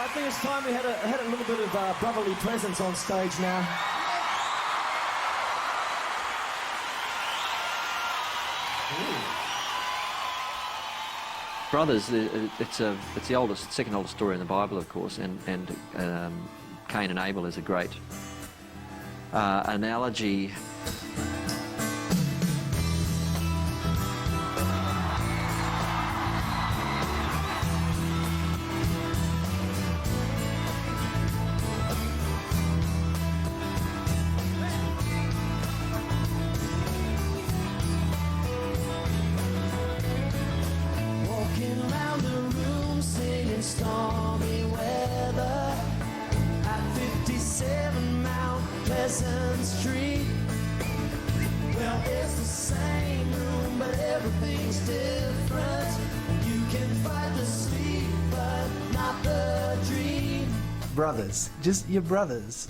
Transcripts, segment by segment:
I think it's time we had a little bit of brotherly presence on stage now. Brothers, it's the second oldest story in the Bible, of course, and Cain and Abel is a great analogy. Street. Well, it's the same room, but everything's different. You can fight the sleep, but not the dream. Brothers, just your brothers.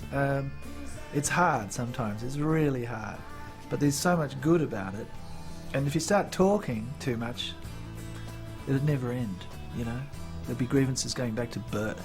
It's hard sometimes, it's really hard. But there's so much good about it. And if you start talking too much, it'd never end, you know? There'd be grievances going back to birth.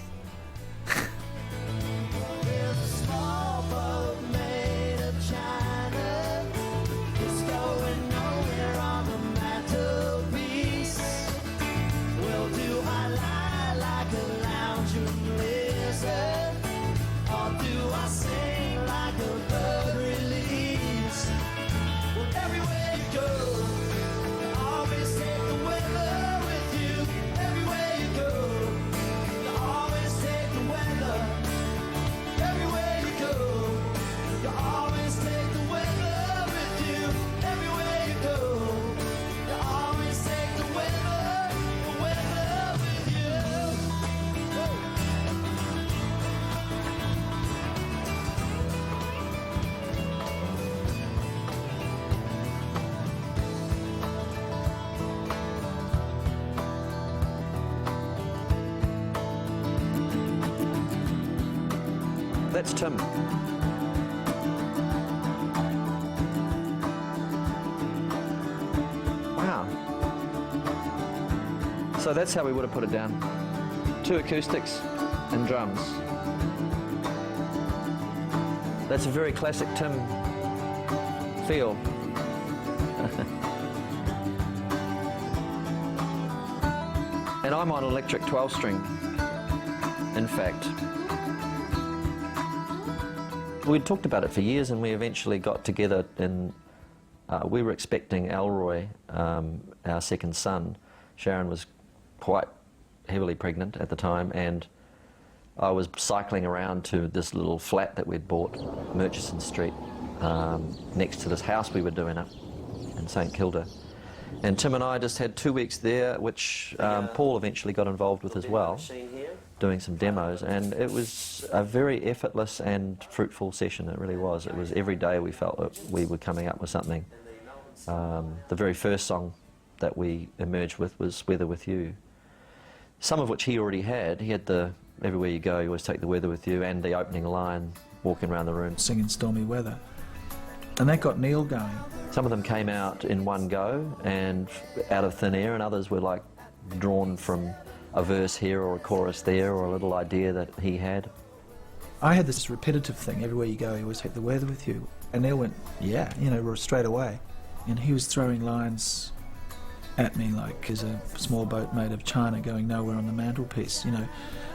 That's Tim. Wow. So that's how we would have put it down. 2 acoustics and drums. That's a very classic Tim feel. And I'm on electric 12-string, in fact. We'd talked about it for years, and we eventually got together and we were expecting Elroy, our second son. Sharon was quite heavily pregnant at the time, and I was cycling around to this little flat that we'd bought, Murchison Street, next to this house we were doing up in St Kilda. And Tim and I just had 2 weeks there, which Paul eventually got involved with as well, doing some demos, and it was a very effortless and fruitful session. It really was. It was every day we felt that we were coming up with something. The very first song that we emerged with was Weather With You, some of which he already had. He had the Everywhere You Go, You Always Take the Weather With You, and the opening line, Walking Around the Room. Singing Stormy Weather. And that got Neil going. Some of them came out in one go and out of thin air, and others were like drawn from a verse here or a chorus there or a little idea that he had. I had this repetitive thing, everywhere you go, you always take the weather with you. And Neil went, yeah, you know, straight away. And he was throwing lines at me like, as a small boat made of china going nowhere on the mantelpiece, you know,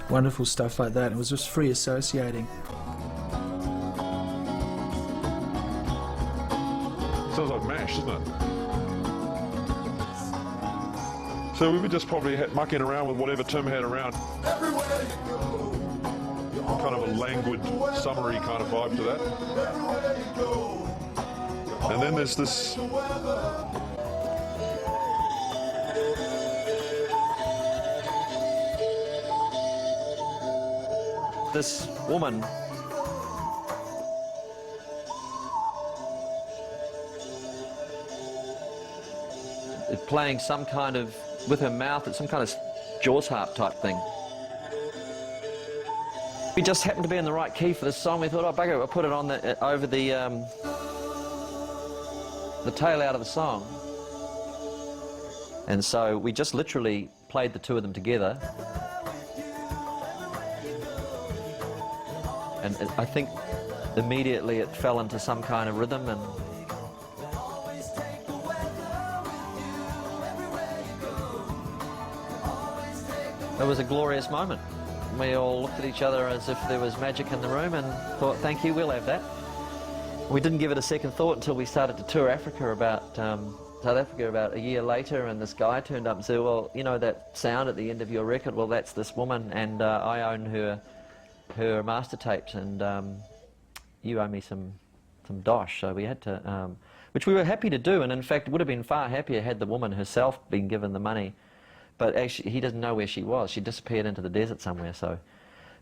wonderful stuff like that. It was just free associating. Sounds like MASH, doesn't it? So we were just probably mucking around with whatever Tim had around. Everywhere you go, kind of a languid, summery kind of vibe to that. everywhere you go, And then there's this This woman playing some kind of, with her mouth, it's some kind of Jaws harp type thing. We just happened to be in the right key for this song. We thought, oh bugger, we'll put it on the, over the tail out of the song. And so we just literally played the two of them together. And I think immediately it fell into some kind of rhythm, and it was a glorious moment. We all looked at each other as if there was magic in the room and thought, thank you, we'll have that. We didn't give it a second thought until we started to tour Africa about South Africa about a year later, and this guy turned up and said, well, you know that sound at the end of your record, well, that's this woman, and I own her master tapes, and you owe me some dosh. So we had to, which we were happy to do, and in fact would have been far happier had the woman herself been given the money. But actually, he doesn't know where she was. She disappeared into the desert somewhere. So,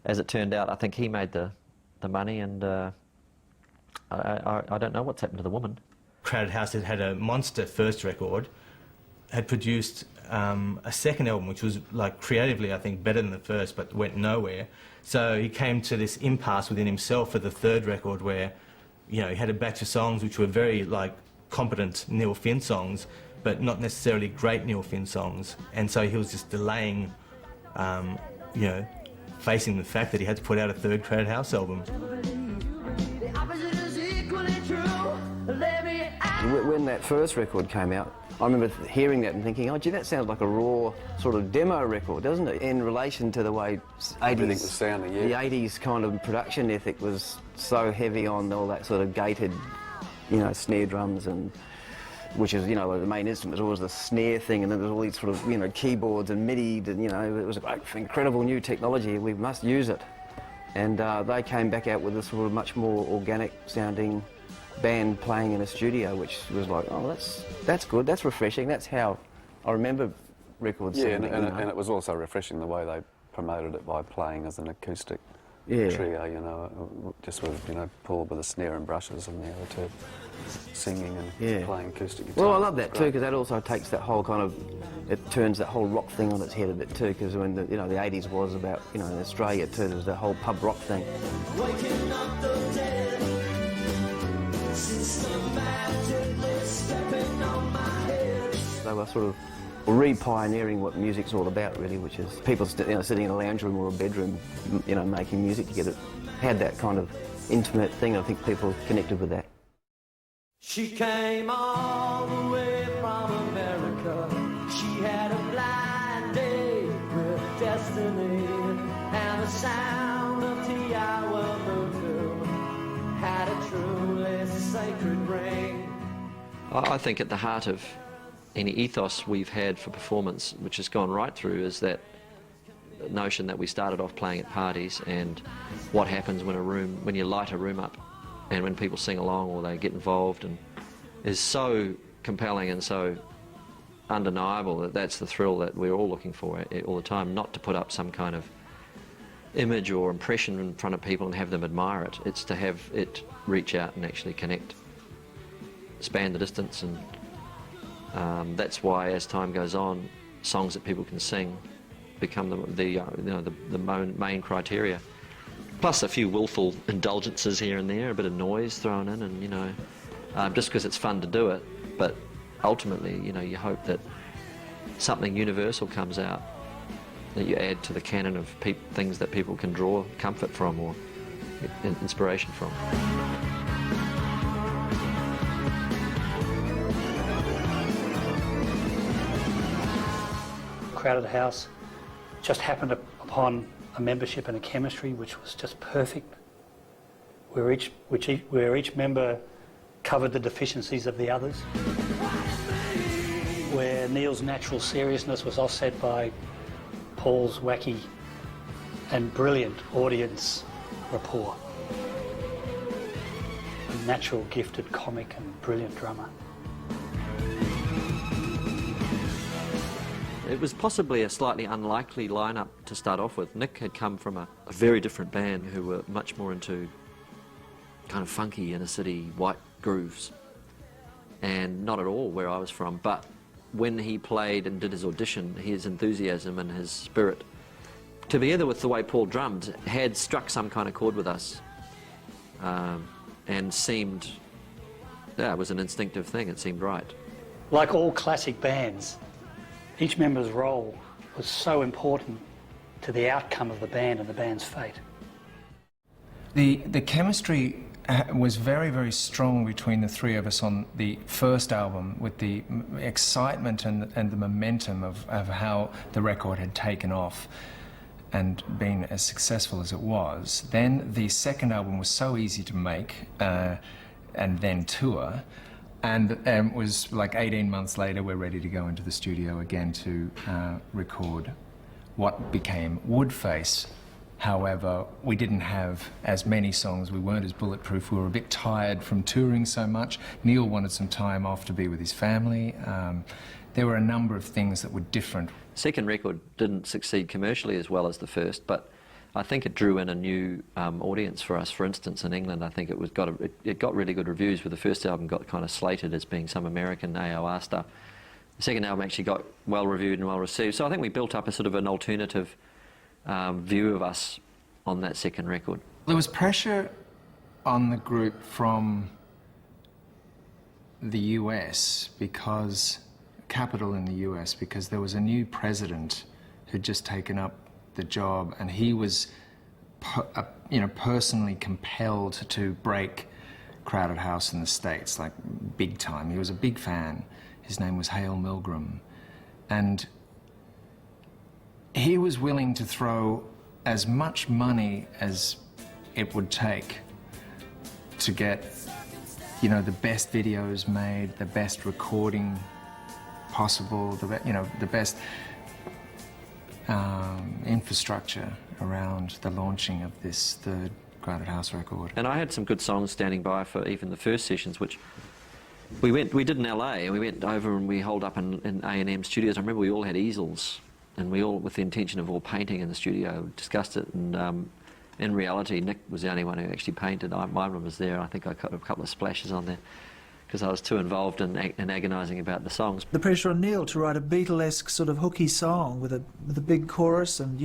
as it turned out, I think he made the money, and I don't know what's happened to the woman. Crowded House had a monster first record, had produced a second album, which was like creatively, I think, better than the first, but went nowhere. So he came to this impasse within himself for the third record, where, you know, he had a batch of songs which were very like competent Neil Finn songs, but not necessarily great Neil Finn songs, and so he was just delaying, you know, facing the fact that he had to put out a third Crowded House album. When that first record came out, I remember hearing that and thinking, oh gee, that sounds like a raw sort of demo record, doesn't it? In relation to the way 80s, was sounding, yeah. The 80s kind of production ethic was so heavy on all that sort of gated, you know, snare drums, and which is, you know, the main instrument was always the snare thing, and then there's all these sort of, you know, keyboards and MIDI, and, you know, it was an incredible new technology, we must use it. And they came back out with a sort of much more organic sounding band playing in a studio, which was like, oh, that's good, that's refreshing, that's how I remember records sounding. And it was also refreshing the way they promoted it by playing as an acoustic trio, you know, just with, you know, Paul with a snare and brushes and the other two singing and playing acoustic guitar. Well, I love that too, because that also takes that whole kind of, it turns that whole rock thing on its head a bit too, because when the, you know, the 80s was about, you know, in Australia too, there was the whole pub rock thing. Waking up the dead, systematically stepping on my head. They were sort of re-pioneering what music's all about, really, which is people you know, sitting in a lounge room or a bedroom, you know, making music together. Had that kind of intimate thing. I think people connected with that. She came all the way from America. She had a blind date with destiny, and the sound of T.I. Voodoo had a truly sacred ring. I think at the heart of any ethos we've had for performance, which has gone right through, is that notion that we started off playing at parties, and what happens when you light a room up and when people sing along or they get involved, and is so compelling and so undeniable that that's the thrill that we're all looking for all the time. Not to put up some kind of image or impression in front of people and have them admire it. It's to have it reach out and actually connect, span the distance, and that's why as time goes on, songs that people can sing become the main criteria. Plus a few willful indulgences here and there, a bit of noise thrown in, and, you know, just because it's fun to do it. But ultimately, you know, you hope that something universal comes out, that you add to the canon of things that people can draw comfort from or inspiration from. Crowded House just happened upon a membership and a chemistry which was just perfect, where each member covered the deficiencies of the others, where Neil's natural seriousness was offset by Paul's wacky and brilliant audience rapport, a natural gifted comic and brilliant drummer. It was possibly a slightly unlikely lineup to start off with. Nick had come from a very different band who were much more into kind of funky inner city white grooves, and not at all where I was from. But when he played and did his audition, his enthusiasm and his spirit, together with the way Paul drummed, had struck some kind of chord with us, and seemed, it was an instinctive thing. It seemed right. Like all classic bands, each member's role was so important to the outcome of the band and the band's fate. The chemistry was very, very strong between the three of us on the first album, with the excitement and the momentum of how the record had taken off and been as successful as it was. Then the second album was so easy to make and then tour, and it was like 18 months later we're ready to go into the studio again to record what became Woodface. However, we didn't have as many songs, we weren't as bulletproof, we were a bit tired from touring so much. Neil wanted some time off to be with his family. There were a number of things that were different. The second record didn't succeed commercially as well as the first, but I think it drew in a new audience for us. For instance, in England, I think it got really good reviews, where the first album got kind of slated as being some American AOR stuff. The second album actually got well reviewed and well received, so I think we built up a sort of an alternative view of us on that second record. There was pressure on the group from the US, because Capitol in the US, because there was a new president who'd just taken up the job, and he was personally compelled to break Crowded House in the States, like big time. He was a big fan. His name was Hale Milgram, and he was willing to throw as much money as it would take to get, the best videos made, the best recording possible, the best infrastructure around the launching of this third Crowded House record. And I had some good songs standing by for even the first sessions, which we did in LA, and we went over and we holed up in A&M studios. I remember we all had easels, and we all, with the intention of all painting in the studio, discussed it, and in reality Nick was the only one who actually painted. My room was there. I think I cut a couple of splashes on there because I was too involved in agonising about the songs. The pressure on Neil to write a Beatlesque sort of hooky song with a big chorus, and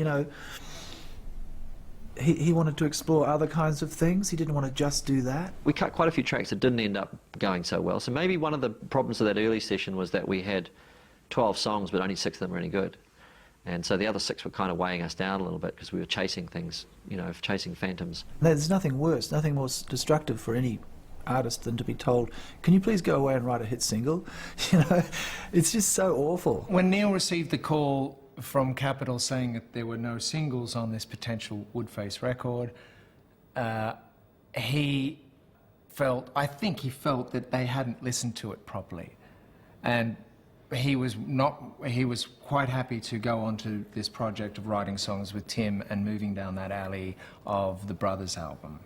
he wanted to explore other kinds of things. He didn't want to just do that. We cut quite a few tracks that didn't end up going so well, so maybe one of the problems of that early session was that we had 12 songs but only 6 of them were any good. And so the other 6 were kind of weighing us down a little bit because we were chasing things, chasing phantoms. There's nothing worse, nothing more destructive for any artist than to be told, can you please go away and write a hit single? It's just so awful. When Neil received the call from Capitol saying that there were no singles on this potential Woodface record, I think he felt that they hadn't listened to it properly. And he was quite happy to go on to this project of writing songs with Tim and moving down that alley of the Brothers album.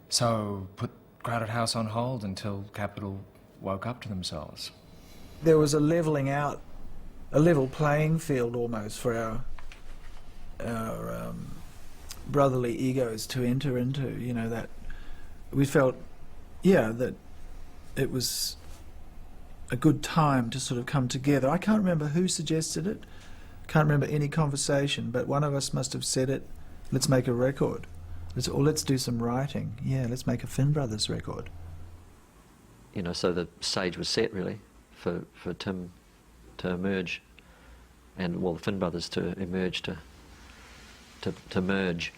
So put Crowded House on hold until Capitol woke up to themselves. There was a levelling out, a level playing field almost for our brotherly egos to enter into, that we felt, that it was a good time to sort of come together. I can't remember who suggested it, can't remember any conversation, but one of us must have said it, let's make a record. Let's do some writing. Yeah, let's make a Finn Brothers record. So the stage was set really for Tim to emerge, and the Finn Brothers to emerge to merge.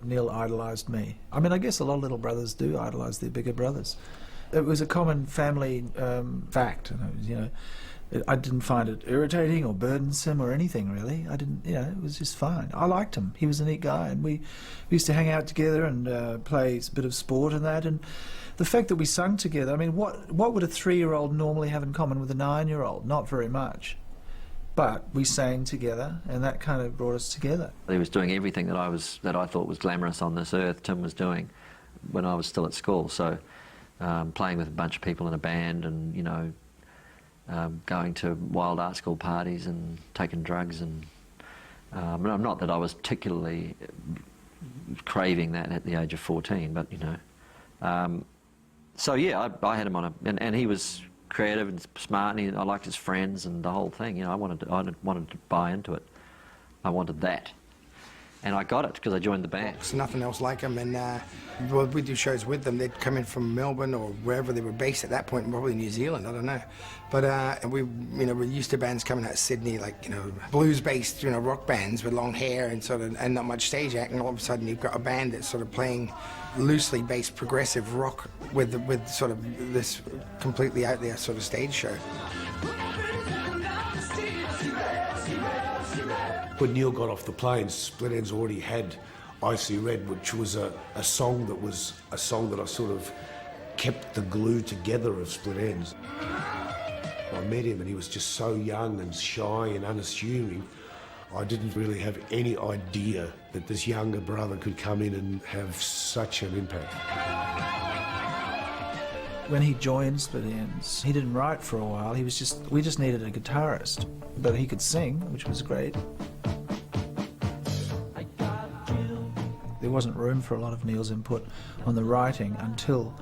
Neil idolised me. I mean, I guess a lot of little brothers do idolise their bigger brothers. It was a common family fact. I didn't find it irritating or burdensome or anything really. I didn't, it was just fine. I liked him. He was a neat guy, and we used to hang out together and play a bit of sport and that. And the fact that we sung together, I mean, what would a 3-year-old normally have in common with a 9-year-old? Not very much. But we sang together, and that kind of brought us together. He was doing everything that I thought was glamorous on this earth. Tim was doing when I was still at school. So playing with a bunch of people in a band, and going to wild art school parties and taking drugs, and not that I was particularly craving that at the age of 14, but so yeah, I had him on and he was creative and smart, and I liked his friends and the whole thing. I wanted to buy into it. I wanted that, And I got it because I joined the band. There's nothing else like them, and well, we do shows with them. They'd come in from Melbourne or wherever they were based at that point, probably New Zealand, I don't know. But we're used to bands coming out of Sydney, like, blues-based, rock bands with long hair and not much stage act, and all of a sudden you've got a band that's sort of playing loosely based progressive rock with sort of this completely out there sort of stage show. When Neil got off the plane, Split Enz already had Icy Red, which was a song that I sort of kept the glue together of Split Enz. I met him and he was just so young and shy and unassuming. I didn't really have any idea that this younger brother could come in and have such an impact. When he joined Split Enz, he didn't write for a while. We just needed a guitarist, but he could sing, which was great. There wasn't room for a lot of Neil's input on the writing until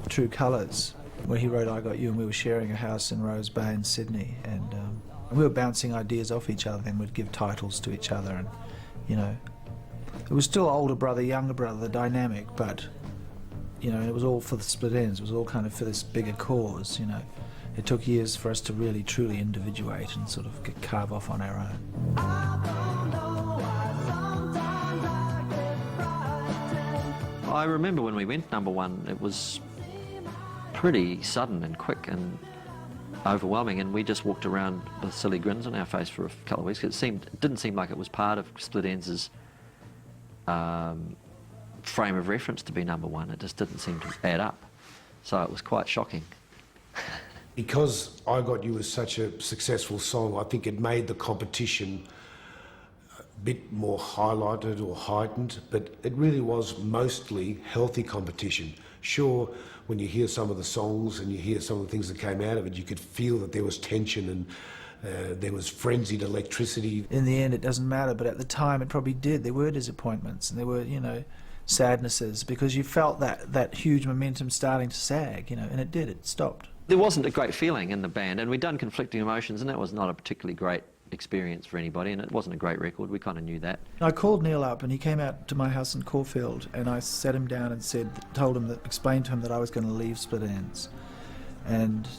True Colours, where he wrote I Got You, and we were sharing a house in Rose Bay in Sydney, and we were bouncing ideas off each other, then we'd give titles to each other, and it was still older brother, younger brother, the dynamic, but it was all for the Split Enz. It was all kind of for this bigger cause. It took years for us to really truly individuate and sort of carve off on our own. I remember when we went #1, it was pretty sudden and quick and overwhelming, and we just walked around with silly grins on our face for a couple of weeks. It didn't seem like it was part of Split Enz's frame of reference to be #1. It just didn't seem to add up. So it was quite shocking. Because I Got You was such a successful song, I think it made the competition a bit more highlighted or heightened, but it really was mostly healthy competition. Sure, when you hear some of the songs and you hear some of the things that came out of it, you could feel that there was tension and there was frenzied electricity. In the end, it doesn't matter, but at the time it probably did. There were disappointments and there were, sadnesses, because you felt that huge momentum starting to sag, and it did. It stopped. There wasn't a great feeling in the band, and we'd done Conflicting Emotions, and that was not a particularly great experience for anybody, and it wasn't a great record. We kind of knew that. I called Neil up, and he came out to my house in Caulfield, and I sat him down and explained to him that I was going to leave Split Enz, and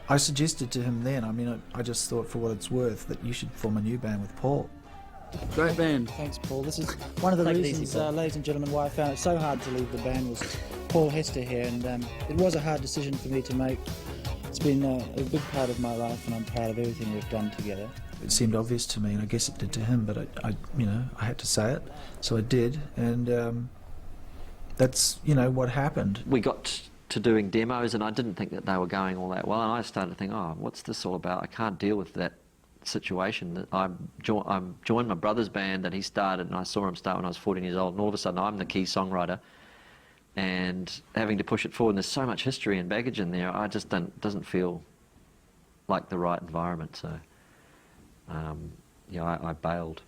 I suggested to him then, I just thought, for what it's worth, that you should form a new band with Paul. Great band. Thanks, Paul. This is one of the reasons, ladies and gentlemen, why I found it so hard to leave the band was Paul Hester here, and it was a hard decision for me to make. It's been a big part of my life, and I'm proud of everything we've done together. It seemed obvious to me, and I guess it did to him, but I had to say it, so I did, and that's, what happened. We got to doing demos, and I didn't think that they were going all that well, and I started to think, what's this all about? I can't deal with that situation. I joined my brother's band that he started, and I saw him start when I was 14 years old, and all of a sudden I'm the key songwriter, and having to push it forward, and there's so much history and baggage in there, I just doesn't feel like the right environment, so I bailed.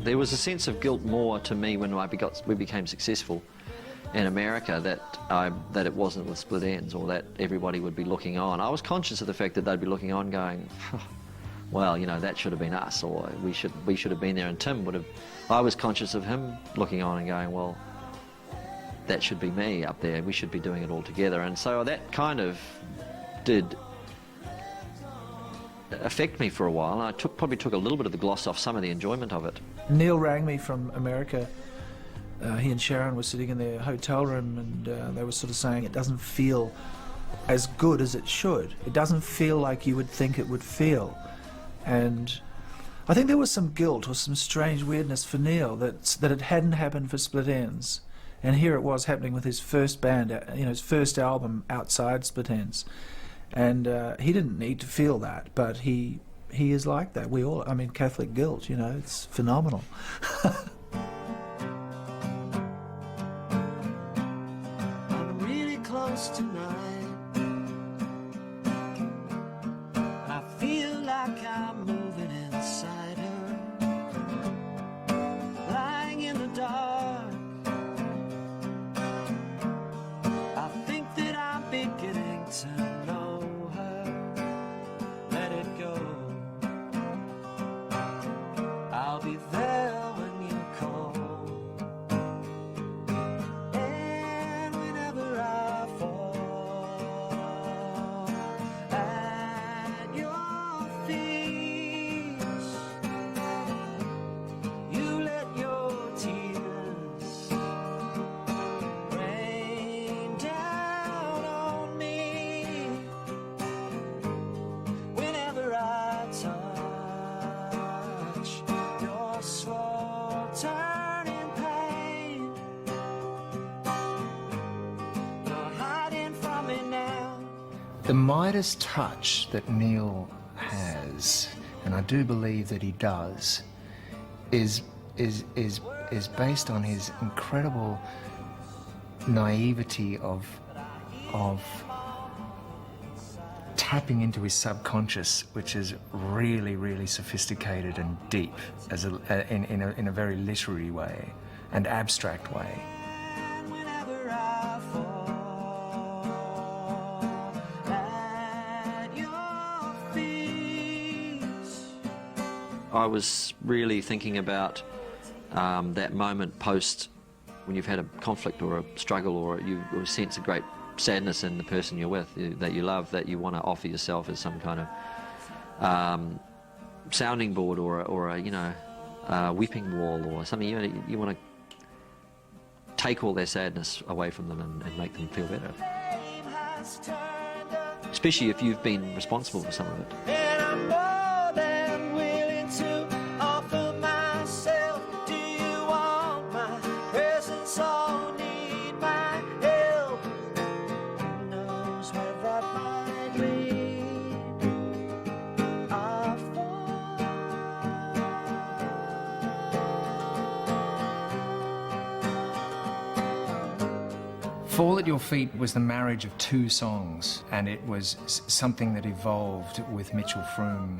There was a sense of guilt more to me when we became successful in America that it wasn't with Split Enz, or that everybody would be looking on. I was conscious of the fact that they'd be looking on going, well, that should have been us, or we should have been there, and Tim would have. I was conscious of him looking on and going, well, that should be me up there, we should be doing it all together, and so that kind of did affect me for a while, and I probably took a little bit of the gloss off some of the enjoyment of it. Neil rang me from America. He and Sharon were sitting in their hotel room, and they were sort of saying it doesn't feel as good as it should. It doesn't feel like you would think it would feel. And I think there was some guilt or some strange weirdness for Neil that it hadn't happened for Split Enz. And here it was happening with his first band, his first album outside Split Enz. And he didn't need to feel that, but he is like that. We all, Catholic guilt, it's phenomenal. close tonight. I feel like I'm moving inside her, lying in the dark. I think that I'm beginning to know her. Let it go. I'll be there when you call. And whenever I fall at your feet, you let your tears rain down on me. Whenever I touch your slow turning pain, you're hiding from me now. The Midas touch that Neil has, and I do believe that he does, is based on his incredible naivety of tapping into his subconscious, which is really, really sophisticated and deep, as in a very literary way and abstract way. Whenever I fall at your feet. I was really thinking about that moment post when you've had a conflict or a struggle, or you sense a great sadness in the person you're with, that you love, that you want to offer yourself as some kind of sounding board or a weeping wall or something. You want to take all their sadness away from them and make them feel better. Especially if you've been responsible for some of it. And I'm more than willing to offer myself. Do you want my presence or need my help? Who knows where that might lead? I Fall at Your Feet was the marriage of two songs, and it was something that evolved with Mitchell Froome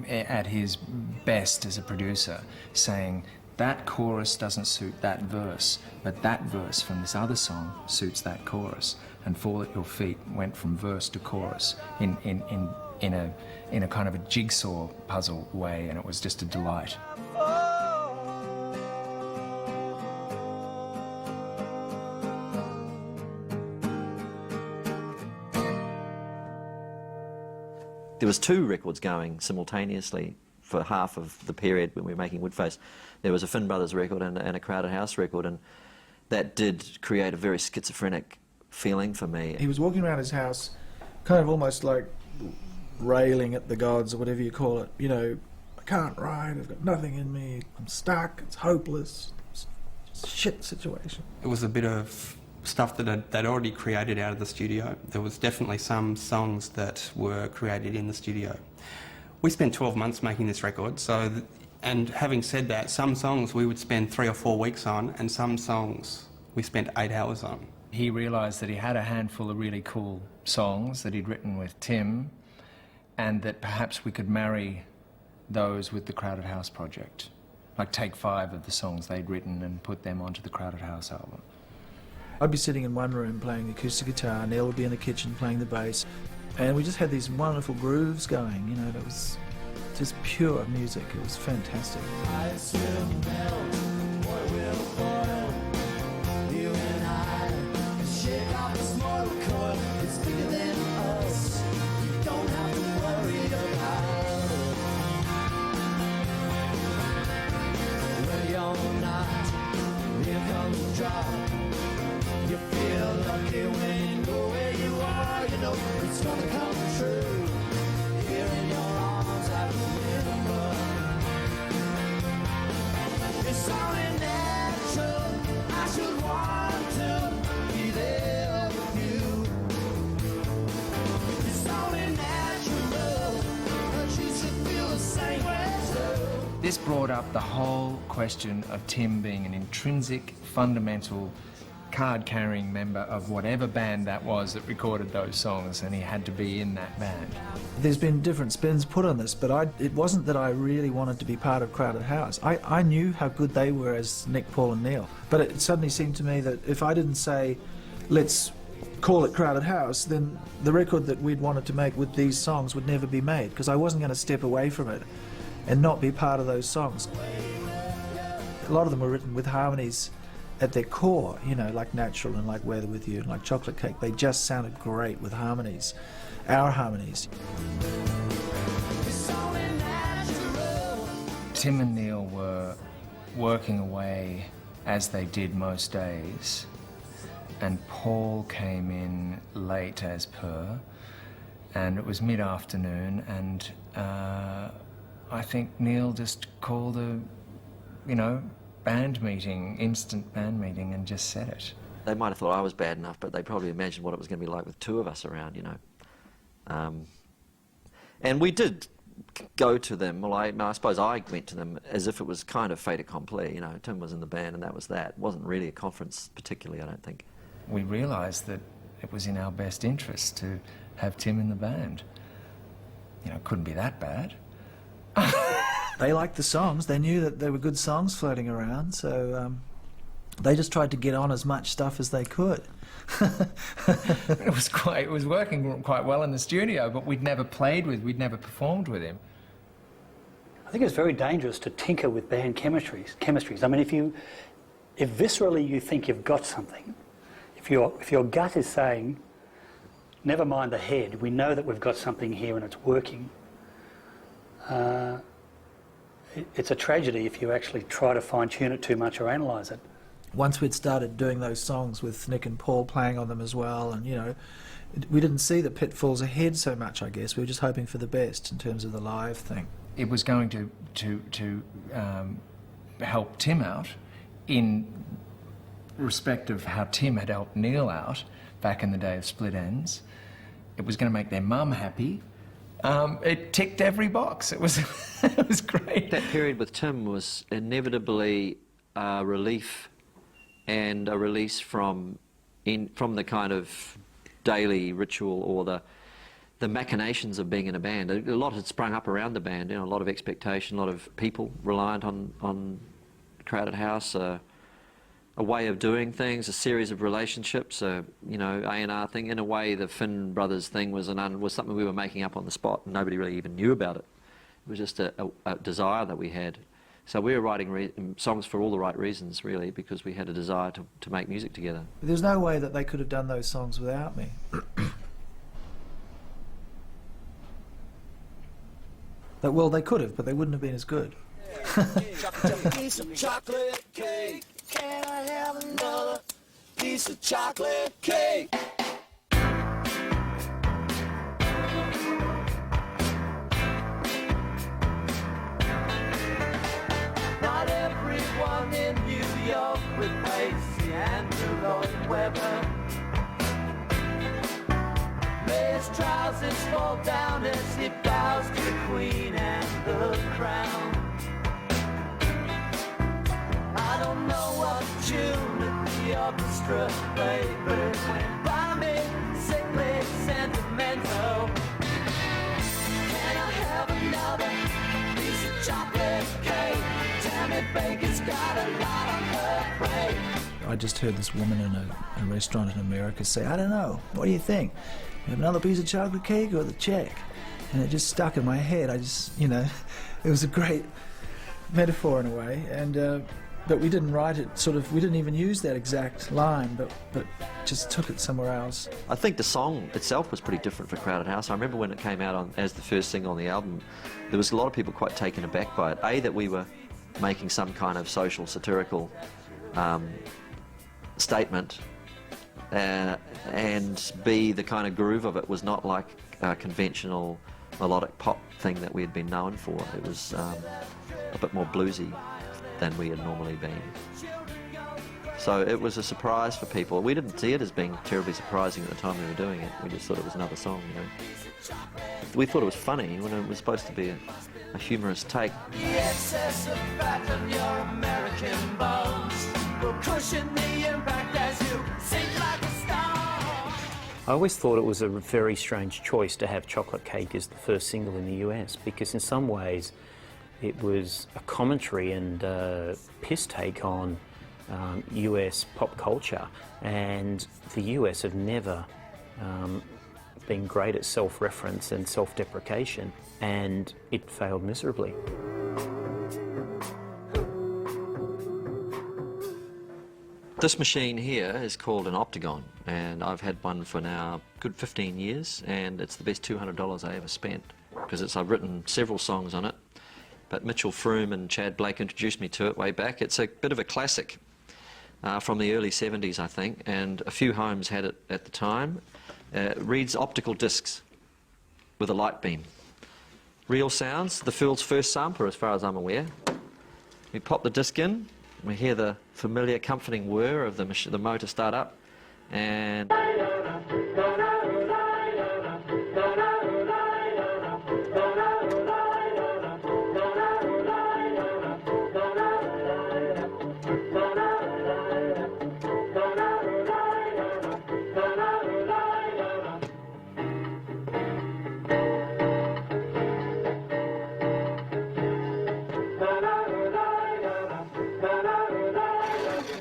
at his best as a producer, saying that chorus doesn't suit that verse, but that verse from this other song suits that chorus. And Fall at Your Feet went from verse to chorus in a kind of a jigsaw puzzle way, and it was just a delight. There was two records going simultaneously for half of the period when we were making Woodface. There was a Finn Brothers record and a Crowded House record, and that did create a very schizophrenic feeling for me. He was walking around his house, kind of almost like railing at the gods or whatever you call it. You know, I can't write, I've got nothing in me, I'm stuck, it's hopeless, it's a shit situation. It was a bit of stuff that they'd already created out of the studio. There was definitely some songs that were created in the studio. We spent 12 months making this record, and having said that, some songs we would spend 3 or 4 weeks on, and some songs we spent 8 hours on. He realised that he had a handful of really cool songs that he'd written with Tim, and that perhaps we could marry those with the Crowded House project. Like take 5 of the songs they'd written and put them onto the Crowded House album. I'd be sitting in one room playing acoustic guitar, Neil would be in the kitchen playing the bass, and we just had these wonderful grooves going, you know, that was just pure music, it was fantastic. Ice will melt, oil will boil. You and I can shake off this mortal coil. It's bigger than us. You don't have to worry about it. Ready or not, here comes the drop. You feel lucky when you go where you are. You know it's gonna come true. Here in your arms, I remember. It's only natural. I should want to be there with you. It's only natural that you should feel the same way too. This brought up the whole question of Tim being an intrinsic, fundamental card-carrying member of whatever band that was that recorded those songs, and he had to be in that band. There's been different spins put on this, but it wasn't that I really wanted to be part of Crowded House. I knew how good they were as Nick, Paul and Neil, but it suddenly seemed to me that if I didn't say, let's call it Crowded House, then the record that we'd wanted to make with these songs would never be made, because I wasn't going to step away from it and not be part of those songs. A lot of them were written with harmonies at their core, you know, like Natural and like Weather With You and like Chocolate Cake. They just sounded great with harmonies, our harmonies. Tim and Neil were working away as they did most days, and Paul came in late as per, and it was mid-afternoon, and I think Neil just called a, you know, band meeting, instant band meeting, and just said it. They might have thought I was bad enough, but they probably imagined what it was going to be like with two of us around, you know. And we did go to them. Well, I suppose I went to them as if it was kind of fait accompli, you know. Tim was in the band and that was that. It wasn't really a conference particularly, I don't think. We realised that it was in our best interest to have Tim in the band. You know, it couldn't be that bad. They liked the songs. They knew that there were good songs floating around, so they just tried to get on as much stuff as they could. It was working quite well in the studio, but we'd never we'd never performed with him. I think it's very dangerous to tinker with band chemistries. I mean, if viscerally you think you've got something, if your gut is saying, never mind the head, we know that we've got something here and it's working, it's a tragedy if you actually try to fine-tune it too much or analyse it. Once we'd started doing those songs with Nick and Paul playing on them as well, and, you know, we didn't see the pitfalls ahead so much, I guess. We were just hoping for the best in terms of the live thing. It was going to help Tim out in respect of how Tim had helped Neil out back in the day of Split Ends. It was going to make their mum happy. It ticked every box. It was it was great. That period with Tim was inevitably a relief and a release from the kind of daily ritual or the machinations of being in a band. A lot had sprung up around the band, you know, a lot of expectation, a lot of people reliant on Crowded House, a way of doing things, a series of relationships, you know, A&R thing. In a way, the Finn Brothers thing was something we were making up on the spot, and nobody really even knew about it. It was just a desire that we had. So we were writing songs for all the right reasons, really, because we had a desire to make music together. There's no way that they could have done those songs without me. Well, they could have, but they wouldn't have been as good. Piece of chocolate cake. Can I have another piece of chocolate cake? Not everyone in New York with Pacey and Lloyd Webber. May his trousers fall down as he bows to the Queen and the Crown. I don't know what tune the orchestra played, but it went by me, sickly sentimental. Can I have another piece of chocolate cake? Tammy Baker's got a lot on her plate. I just heard this woman in a restaurant in America say, I don't know, what do you think? You have another piece of chocolate cake or the check? And it just stuck in my head. I just, you know, it was a great metaphor in a way, and but we didn't write it we didn't even use that exact line, but just took it somewhere else. I think the song itself was pretty different for Crowded House. I remember when it came out as the first single on the album, there was a lot of people quite taken aback by it. A, that we were making some kind of social, satirical statement, and B, the kind of groove of it was not like a conventional melodic pop thing that we had been known for. It was a bit more bluesy than we had normally been. So it was a surprise for people. We didn't see it as being terribly surprising at the time we were doing it. We just thought it was another song, you know. We thought it was funny when it was supposed to be a humorous take. The excess of fat on your American bones will cushion the impact as you I always thought it was a very strange choice to have Chocolate Cake as the first single in the US, because in some ways it was a commentary and piss take on US pop culture, and the US have never been great at self-reference and self-deprecation, and it failed miserably. This machine here is called an Octagon, and I've had one for now good 15 years, and it's the best $200 I ever spent, because I've written several songs on it, but Mitchell Froome and Chad Blake introduced me to it way back. It's a bit of a classic from the early 70s, I think, and a few homes had it at the time. It reads optical discs with a light beam. Real sounds, the world's first sampler as far as I'm aware. We pop the disc in, we hear the familiar comforting whir of the motor start up, and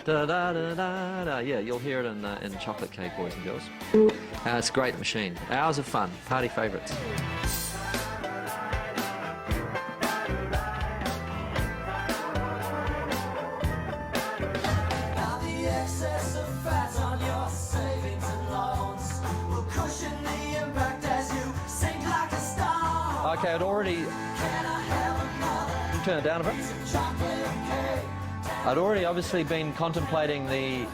da da da da da. Yeah, you'll hear it in Chocolate Cake, boys and girls. It's a great machine. Hours of fun, party favourites. Now the excess of fat on your savings and loans will cushion the impact as you sink like a stone. Okay, I'd already... Can I have another Turn it down a bit. piece of chocolate cake? I'd already obviously been contemplating the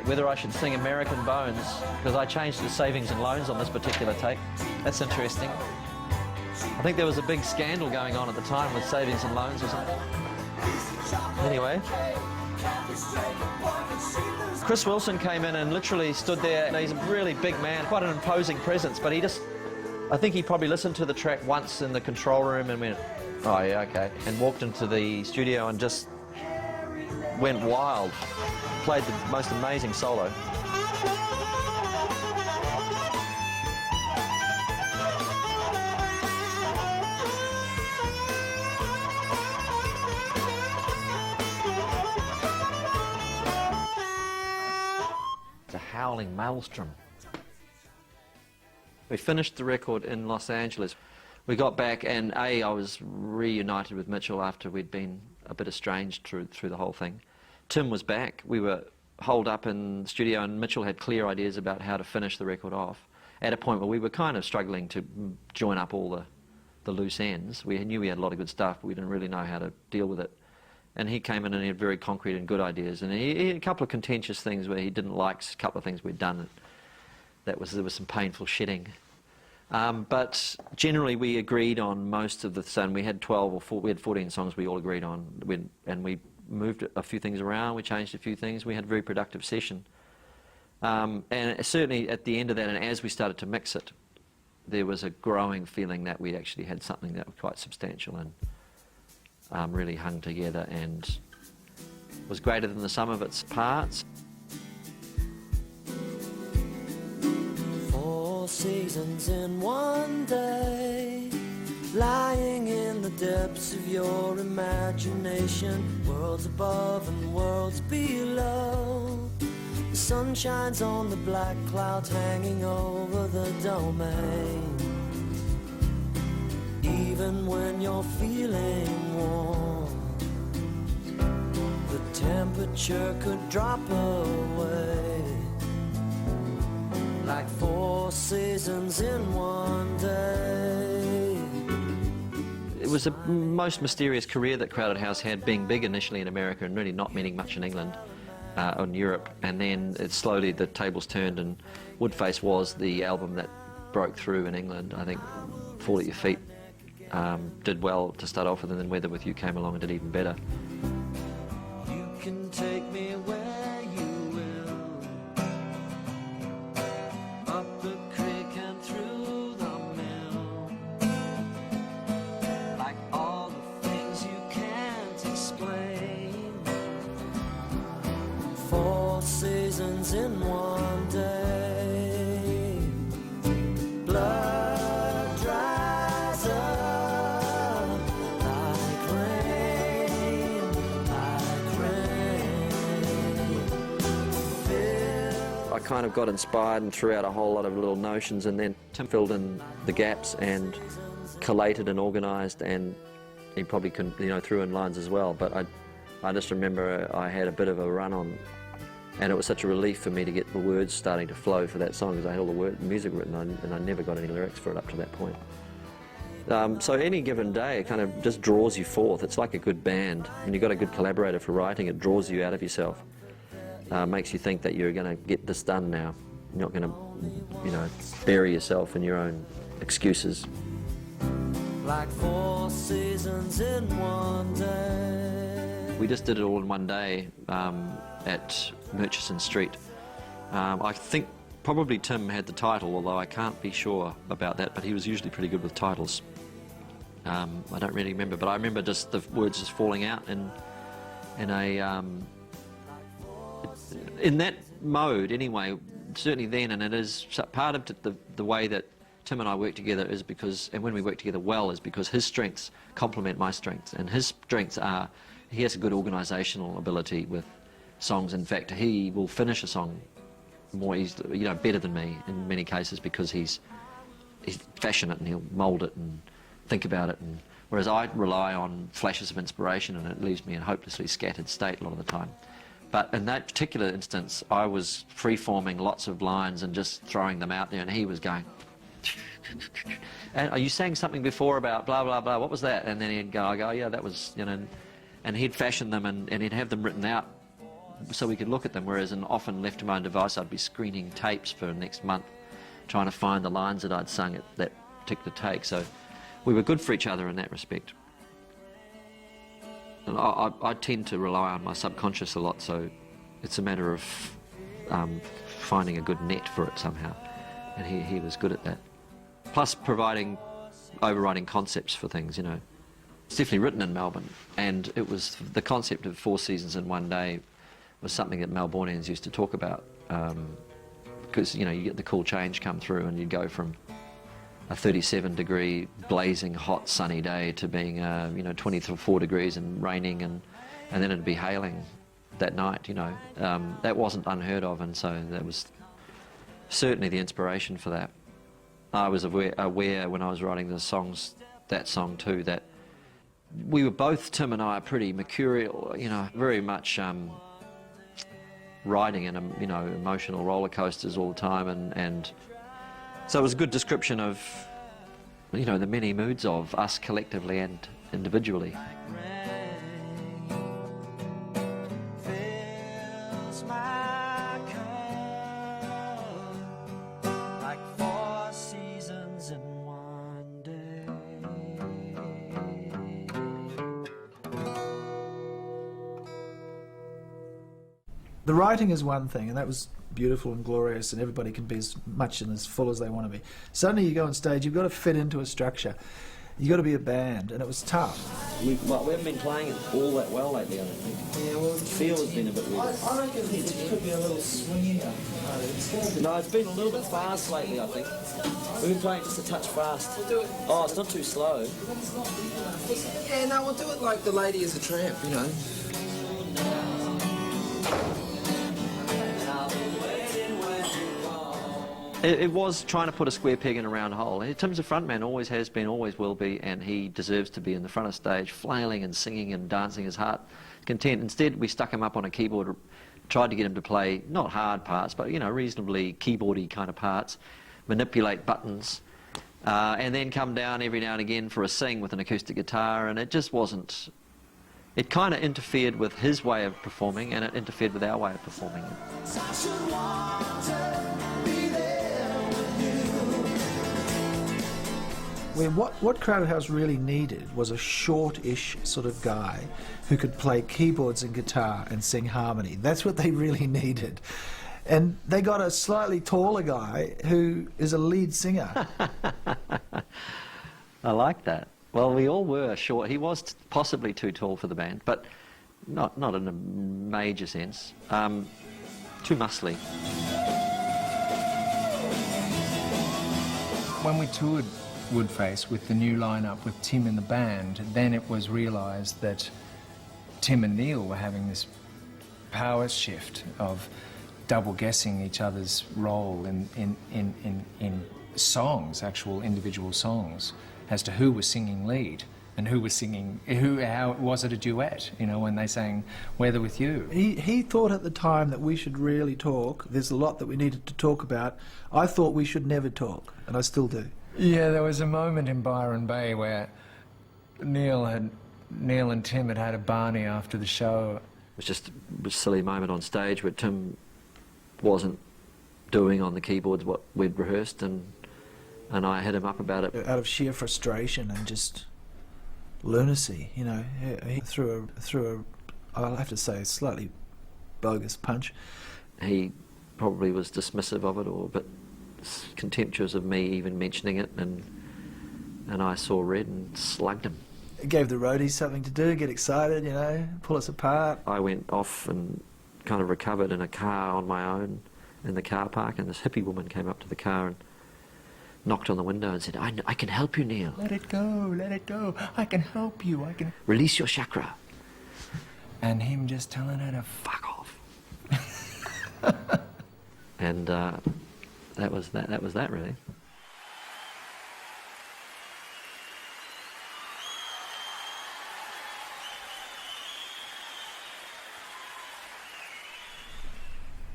whether I should sing American Bones, because I changed to savings and loans on this particular take. That's interesting. I think there was a big scandal going on at the time with savings and loans or something. Anyway, Chris Wilson came in and literally stood there, and he's a really big man, quite an imposing presence, but I think he probably listened to the track once in the control room and went, oh yeah, okay, and walked into the studio and just went wild, played the most amazing solo. It's a howling maelstrom. We finished the record in Los Angeles. We got back, and I was reunited with Mitchell after we'd been a bit estranged through the whole thing. Tim was back. We were holed up in the studio, and Mitchell had clear ideas about how to finish the record off at a point where we were kind of struggling to join up all the loose ends. We knew we had a lot of good stuff, but we didn't really know how to deal with it. And he came in and he had very concrete and good ideas, and he had a couple of contentious things where he didn't like a couple of things we'd done. There was some painful shitting. But generally we agreed on most of the, so we had 14 songs we all agreed on, and we moved a few things around, we changed a few things, we had a very productive session. And certainly at the end of that, and as we started to mix it, there was a growing feeling that we actually had something that was quite substantial and really hung together and was greater than the sum of its parts. 4 seasons in one day, lying in the depths of your imagination, worlds above and worlds below. The sun shines on the black clouds hanging over the domain. Even when you're feeling warm, the temperature could drop away. Like 4 seasons in one day. It was the most mysterious career that Crowded House had, being big initially in America and really not meaning much in England or in Europe. And then slowly the tables turned, and Woodface was the album that broke through in England. I think Fall at Your Feet did well to start off with, and then Weather With You came along and did even better. You can take me where you will, up the creek and through the mill, like all the things you can't explain. 4 seasons in one day. I kind of got inspired and threw out a whole lot of little notions, and then Tim filled in the gaps and collated and organised, and he probably threw in lines as well. But I just remember I had a bit of a run on, and it was such a relief for me to get the words starting to flow for that song, because I had all the music written, and I never got any lyrics for it up to that point. So any given day, it kind of just draws you forth. It's like a good band. When you've got a good collaborator for writing, it draws you out of yourself. Makes you think that you're going to get this done now. You're not going to, bury yourself in your own excuses. Like 4 seasons in one day. We just did it all in one day at Murchison Street. I think probably Tim had the title, although I can't be sure about that, but he was usually pretty good with titles. I don't really remember, but I remember just the words just falling out in that mode anyway, certainly then, and it is part of the way that Tim and I work together is because, and when we work together well, is because his strengths complement my strengths, and his strengths are, he has a good organisational ability with songs. In fact, he will finish a song more easily, better than me in many cases, because he's passionate and he'll mould it and think about it, and whereas I rely on flashes of inspiration, and it leaves me in a hopelessly scattered state a lot of the time. But in that particular instance, I was free-forming lots of lines and just throwing them out there, and he was going, and are you saying something before about blah blah blah, what was that? And then he'd go, yeah, that was, and he'd fashion them, and he'd have them written out so we could look at them, whereas often left to my own device, I'd be screening tapes for the next month, trying to find the lines that I'd sung at that particular take. So we were good for each other in that respect. And I tend to rely on my subconscious a lot, so it's a matter of finding a good net for it somehow, and he was good at that. Plus providing overriding concepts for things, It's definitely written in Melbourne, and it was the concept of 4 seasons in one day was something that Melbournians used to talk about, because you get the cool change come through, and you go from a 37-degree blazing hot sunny day to being 24 degrees and raining, and then it'd be hailing that night. That wasn't unheard of, and so that was certainly the inspiration for that. I was aware when I was writing that song too, that we were both, Tim and I, pretty mercurial, very much riding in emotional roller coasters all the time, and so it was a good description of the many moods of us collectively and individually. The writing is one thing, and that was beautiful and glorious, and everybody can be as much and as full as they want to be. Suddenly you go on stage, you've got to fit into a structure. You've got to be a band, and it was tough. We haven't been playing it all that well lately, I don't think. Yeah, well, the feel has been a bit weird. I reckon it could be a little swingier. No, it's been a little bit fast lately, I think. We've been playing just a touch fast. We'll do it. Oh, it's not too slow. Yeah, no, we'll do it like The Lady is a Tramp, It was trying to put a square peg in a round hole. Tim's a frontman, always has been, always will be, and he deserves to be in the front of stage, flailing and singing and dancing his heart content. Instead, we stuck him up on a keyboard, tried to get him to play not hard parts, but reasonably keyboardy kind of parts, manipulate buttons, and then come down every now and again for a sing with an acoustic guitar, and it just wasn't. It kind of interfered with his way of performing, and it interfered with our way of performing. What Crowded House really needed was a short-ish sort of guy who could play keyboards and guitar and sing harmony. That's what they really needed. And they got a slightly taller guy who is a lead singer. I like that. Well, we all were short. He was possibly too tall for the band, but not in a major sense. Too muscly. When we toured Woodface with the new lineup with Tim in the band, then it was realised that Tim and Neil were having this power shift of double guessing each other's role in songs, actual individual songs, as to who was singing lead and who was singing, how was it a duet, you know, when they sang Weather With You. He thought at the time that we should really talk. There's a lot that we needed to talk about. I thought we should never talk, and I still do. Yeah, there was a moment in Byron Bay where Neil and Tim had a Barney after the show. It was just a silly moment on stage where Tim wasn't doing on the keyboards what we'd rehearsed, and I hit him up about it. Out of sheer frustration and just lunacy, you know, he threw a, I'll have to say, a slightly bogus punch. He probably was dismissive of it, or a bit contemptuous of me even mentioning it, and I saw red and slugged him. It gave the roadies something to do, get excited, you know, pull us apart. I went off and kind of recovered in a car on my own in the car park, and this hippie woman came up to the car and knocked on the window and said, I can help you, Neil. Let it go, I can help you, I can... Release your chakra. And him just telling her to fuck off. And that was that really.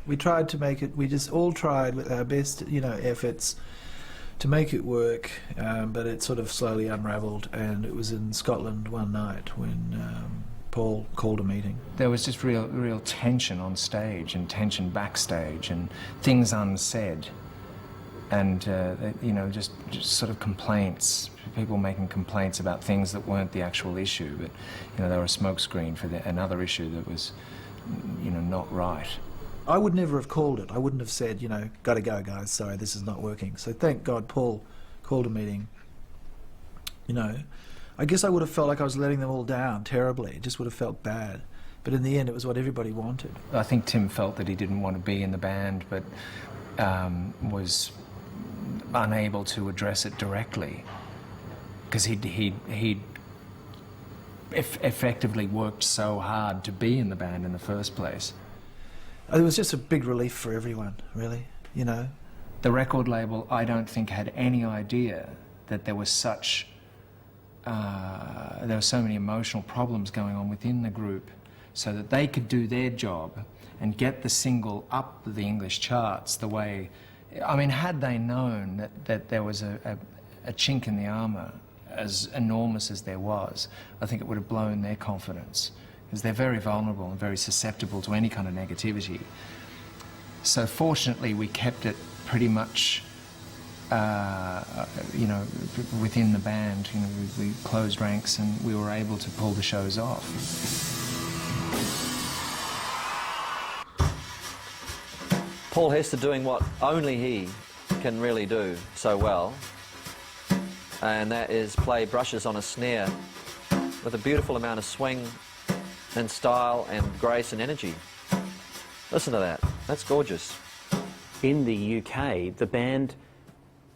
We tried to make it, we just all tried with our best, you know, efforts to make it work, but it sort of slowly unravelled, and it was in Scotland one night when Paul called a meeting. There was just real tension on stage and tension backstage and things unsaid, and you know, just sort of complaints, people making complaints about things that weren't the actual issue, but you know, they were a smokescreen for another issue that was, you know, not right. I would never have called it. I wouldn't have said, you know, gotta go guys, sorry, this is not working. So thank God Paul called a meeting. You know, I guess I would have felt like I was letting them all down terribly. It just would have felt bad. But in the end, it was what everybody wanted. I think Tim felt that he didn't want to be in the band, but was unable to address it directly, because he'd effectively worked so hard to be in the band in the first place. It was just a big relief for everyone, really, you know. The record label, I don't think, had any idea that there was there were so many emotional problems going on within the group, so that they could do their job and get the single up the English charts the way... I mean, had they known that there was a chink in the armour as enormous as there was, I think it would have blown their confidence, because they're very vulnerable and very susceptible to any kind of negativity. So fortunately, we kept it pretty much, you know, within the band. You know, we closed ranks and we were able to pull the shows off. Paul Hester doing what only he can really do so well, and that is play brushes on a snare with a beautiful amount of swing and style and grace and energy. Listen to that. That's gorgeous. In the UK, the band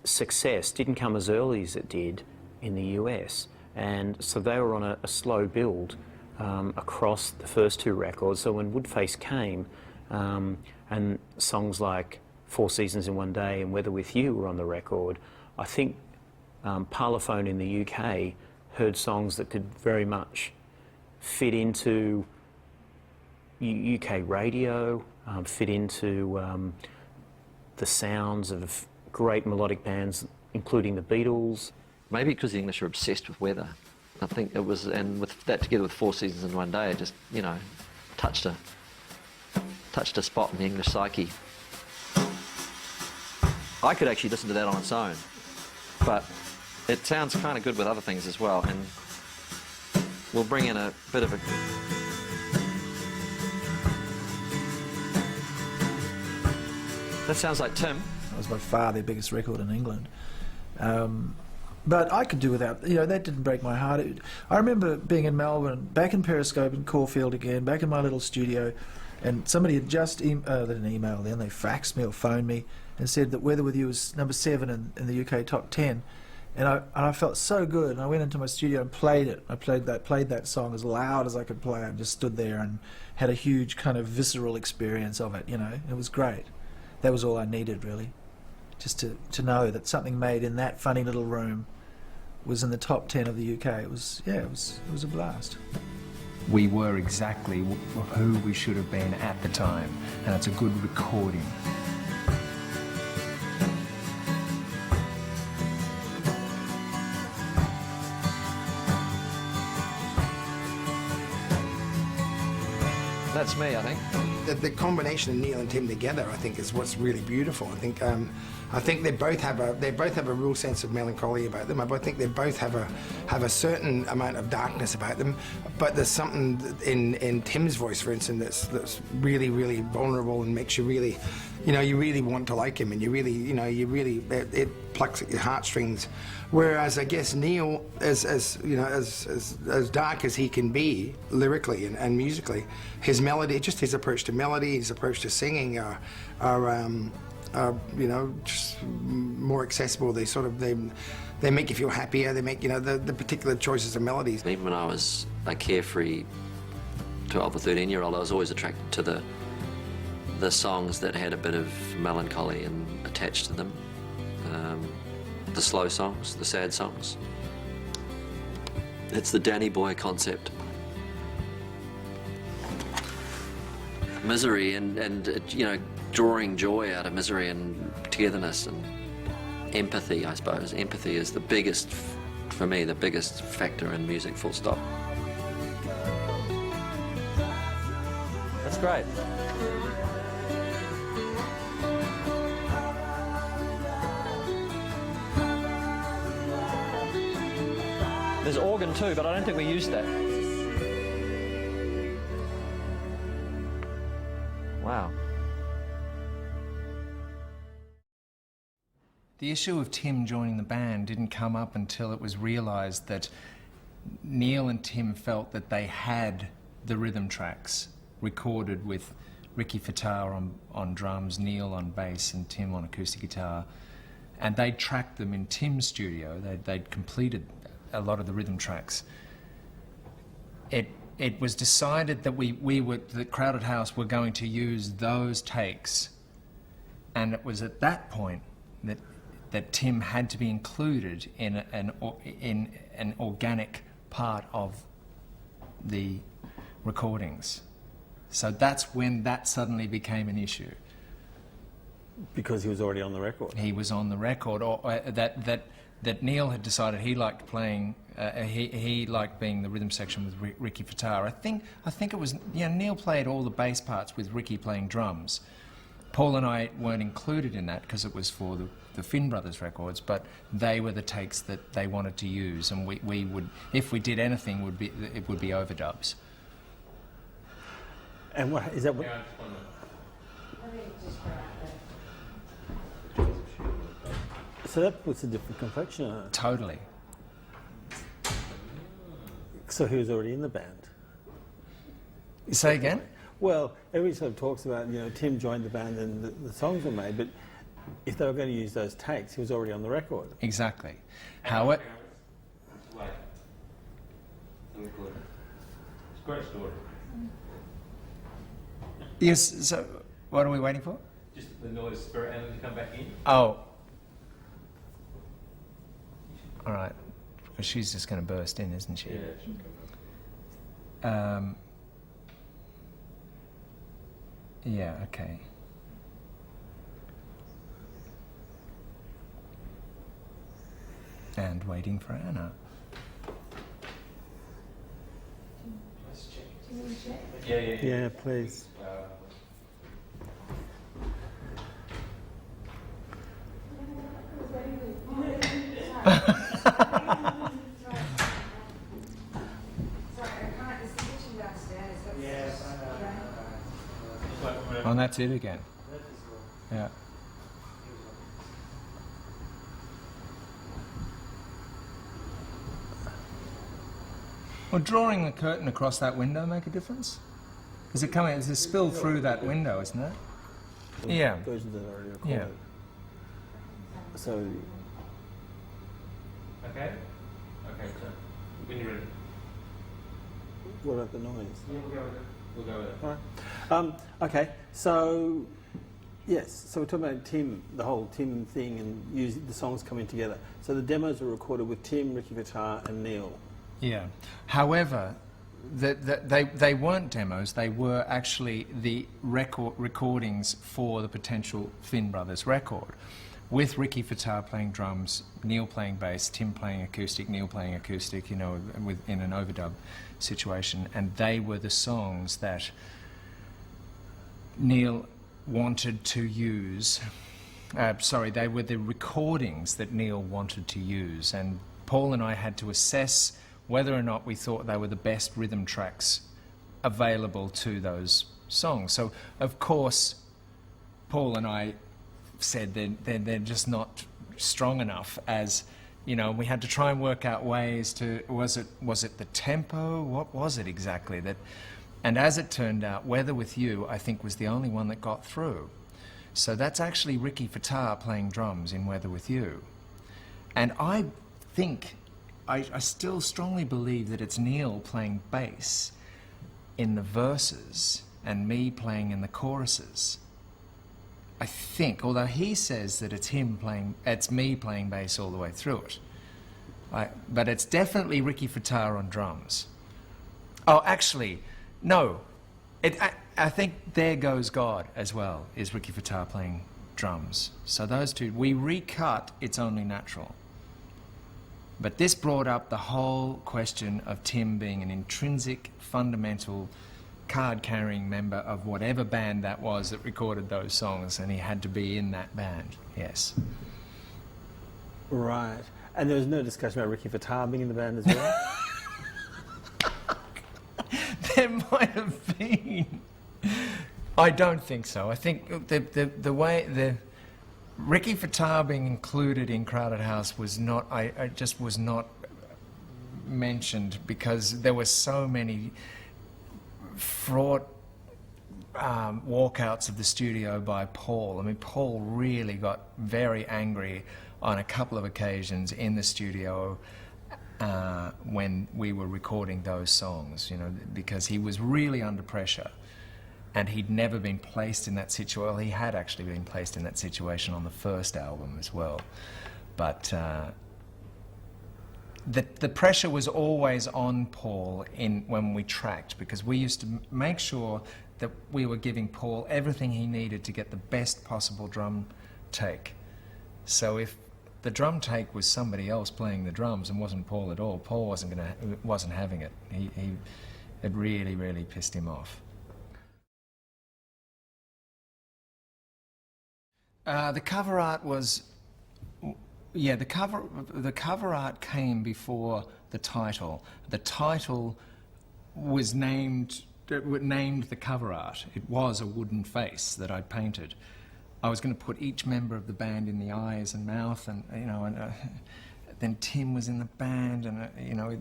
success didn't come as early as it did in the US, and so they were on a slow build across the first two records. So when Woodface came, and songs like 4 Seasons in One Day and Weather With You were on the record, I think Parlophone in the UK heard songs that could very much fit into UK radio, fit into the sounds of great melodic bands, including the Beatles. Maybe because the English are obsessed with weather. I think it was, and with that together with 4 Seasons in One Day, it just, you know, touched a spot in the English psyche. I could actually listen to that on its own, but it sounds kind of good with other things as well, and we'll bring in a bit of a... That sounds like Tim. That was by far their biggest record in England. But I could do without, you know, that didn't break my heart. I remember being in Melbourne, back in Periscope in Caulfield again, back in my little studio, and somebody had just, they didn't email then, they faxed me or phoned me and said that Weather With You was number 7 in the UK top 10. And I felt so good, and I went into my studio and played it. I played that song as loud as I could play, and just stood there and had a huge kind of visceral experience of it, you know. It was great. That was all I needed, really. Just to know that something made in that funny little room was in the top 10 of the UK. It was a blast. We were exactly who we should have been at the time, and it's a good recording. That's me, I think. The combination of Neil and Tim together, I think, is what's really beautiful. I think they both have a real sense of melancholy about them. I think they both have a certain amount of darkness about them. But there's something in Tim's voice, for instance, that's really, really vulnerable and makes you really, you really want to like him, and it plucks at your heartstrings. Whereas I guess Neil, as dark as he can be lyrically and musically, his melody, just his approach to melody, his approach to singing are just more accessible. They make you feel happier. They make the particular choices of melodies. Even when I was a carefree 12 or 13-year-old, I was always attracted to the songs that had a bit of melancholy attached to them. The slow songs, the sad songs. It's the Danny Boy concept. Misery and drawing joy out of misery and togetherness and empathy, I suppose. Empathy is the biggest, for me, the biggest factor in music, full stop. That's great. There's organ too, but I don't think we used that. Wow. The issue of Tim joining the band didn't come up until it was realised that Neil and Tim felt that they had the rhythm tracks recorded with Ricky Fattar on drums, Neil on bass and Tim on acoustic guitar, and they'd tracked them in Tim's studio. They'd completed a lot of the rhythm tracks. It was decided that the Crowded House were going to use those takes, and it was at that point that Tim had to be included in an organic part of the recordings. So that's when that suddenly became an issue. Because he was already on the record. He was on the record, or that Neil had decided he liked playing. He liked being the rhythm section with Ricky Fattar. I think it was Neil played all the bass parts with Ricky playing drums. Paul and I weren't included in that because it was for the Finn Brothers records, but they were the takes that they wanted to use, and we would, if we did anything, it would be overdubs. And what is that? What? So that puts a different complexion on it. Totally. So he was already in the band. Say again? Well, everybody sort of talks about, Tim joined the band and the songs were made, but if they were going to use those takes, he was already on the record. Exactly. How it... It's a great story. Yes, so what are we waiting for? Just the noise spirit animal to come back in. Oh. All right. Because she's just going to burst in, isn't she? Yeah, she'll come back. Yeah, okay. And waiting for Anna. Yeah. Yeah, please. Oh, and that's it again. Yeah. Well, drawing the curtain across that window make a difference? Is it coming? Is it spilled through that window, isn't it? Yeah. Versions that are already recorded. Yeah. So Okay? Okay, so when you're ready. What about the noise? Yeah, we'll go with it. We'll go with it. All right. Okay, so yes, so we're talking about Tim, the whole Tim thing, and the songs coming together. So the demos were recorded with Tim, Ricky Vitar, and Neil. Yeah. However, they weren't demos. They were actually the recordings for the potential Finn Brothers record, with Ricky Vitar playing drums, Neil playing bass, Tim playing acoustic, Neil playing acoustic. You know, in an overdub situation, and they were the songs that Neil wanted to use. They were the recordings that Neil wanted to use, and Paul and I had to assess whether or not we thought they were the best rhythm tracks available to those songs. So, of course, Paul and I said they're just not strong enough as, you know, we had to try and work out ways to, was it the tempo? What was it exactly that, and as it turned out, Weather With You, I think, was the only one that got through. So that's actually Ricky Vitar playing drums in Weather With You. And I think, I still strongly believe that it's Neil playing bass in the verses and me playing in the choruses. I think, although he says that it's me playing bass all the way through it. But it's definitely Ricky Vitar on drums. Oh, actually, no. I think There Goes God as well is Ricky Vitar playing drums. So those two, we recut It's Only Natural. But this brought up the whole question of Tim being an intrinsic, fundamental, card-carrying member of whatever band that was that recorded those songs, and he had to be in that band, yes. Right. And there was no discussion about Ricky Vitar being in the band as well? There might have been. I don't think so. I think the way Ricky Vitar being included in Crowded House was not, I just was not mentioned because there were so many fraught walkouts of the studio by Paul. I mean, Paul really got very angry on a couple of occasions in the studio when we were recording those songs, you know, because he was really under pressure. And he'd never been placed in that situation. Well, he had actually been placed in that situation on the first album as well. But the pressure was always on Paul when we tracked, because we used to make sure that we were giving Paul everything he needed to get the best possible drum take. So if the drum take was somebody else playing the drums and wasn't Paul at all, Paul wasn't having it. It really, really pissed him off. The cover art was, yeah, the cover art came before the title. The title was named the cover art. It was a wooden face that I'd painted. I was going to put each member of the band in the eyes and mouth, and you know, and then Tim was in the band, and you know,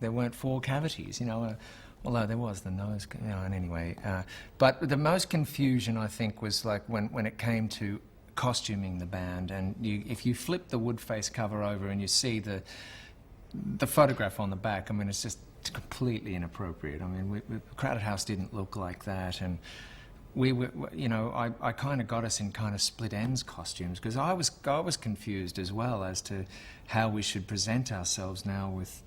there weren't 4 cavities, you know. Although there was the nose, you know, and anyway. But the most confusion, I think, was like when it came to costuming the band. And if you flip the Woodface cover over and you see the photograph on the back, I mean, it's just completely inappropriate. I mean, Crowded House didn't look like that, and we were, you know, I kind of got us in kind of split ends costumes, because I was confused as well as to how we should present ourselves now with,